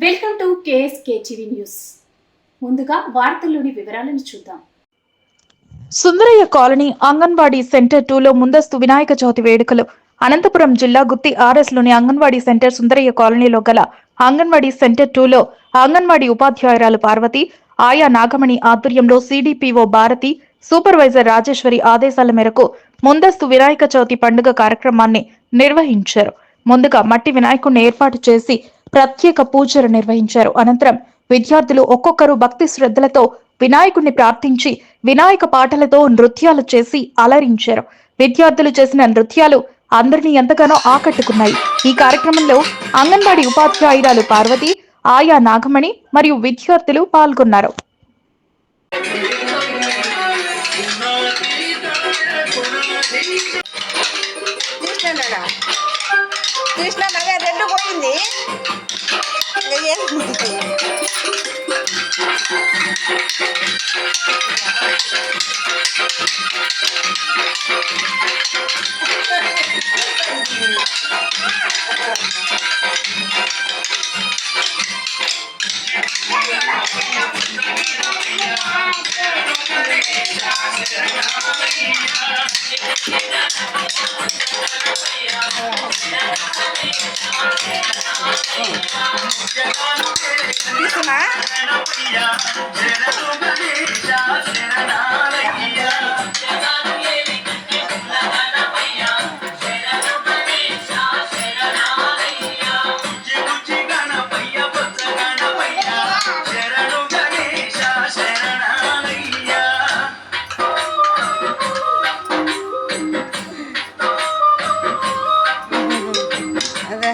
Welcome to KSK TV news. ముందుగా వార్తల్లోని వివరాలను చూద్దాం. సుందరయ్య కాలనీ అంగన్వాడీ సెంటర్ 2లో ముందస్తు వినాయక చవితి వేడుకలు. అనంతపురం జిల్లా గుత్తి ఆర్ఎస్లోని అంగన్వాడీ సెంటర్ సుందరయ్య కాలనీలో గల అంగన్వాడీ సెంటర్ 2లో అంగన్వాడీ ఉపాధ్యాయురాలు పార్వతి, ఆయా నాగమణి ఆధ్వర్యంలో సిడిపిఓ భారతి, సూపర్వైజర్ రాజేశ్వరి ఆదేశాల మేరకు ముందస్తు వినాయక చవితి పండుగ కార్యక్రమాన్ని నిర్వహించారు. ముందుగా మట్టి వినాయకుడిని ఏర్పాటు చేసి ప్రత్యేక పూజలు నిర్వహించారు. అనంతరం విద్యార్థులు ఒక్కొక్కరు భక్తి శ్రద్ధలతో వినాయకుడిని ప్రార్థించి వినాయక పాటలతో నృత్యాలు చేసి అలరించారు. విద్యార్థులు చేసిన నృత్యాలు అందరినీ ఎంతగానో ఆకట్టుకున్నాయి. ఈ కార్యక్రమంలో అంగన్వాడీ ఉపాధ్యాయురాలు పార్వతి, ఆయా నాగమణి మరియు విద్యార్థులు పాల్గొన్నారు. కృష్ణ నగర్ రెండు పోయింది. తీసుకున్నా అదే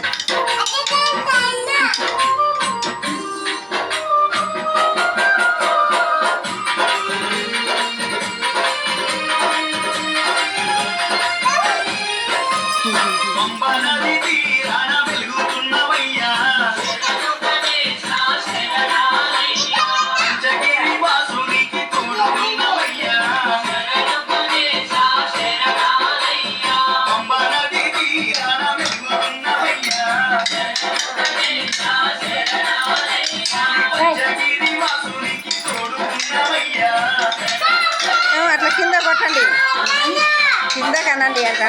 అట్లా కింద కొట్టండి, కింద కనండి అంట.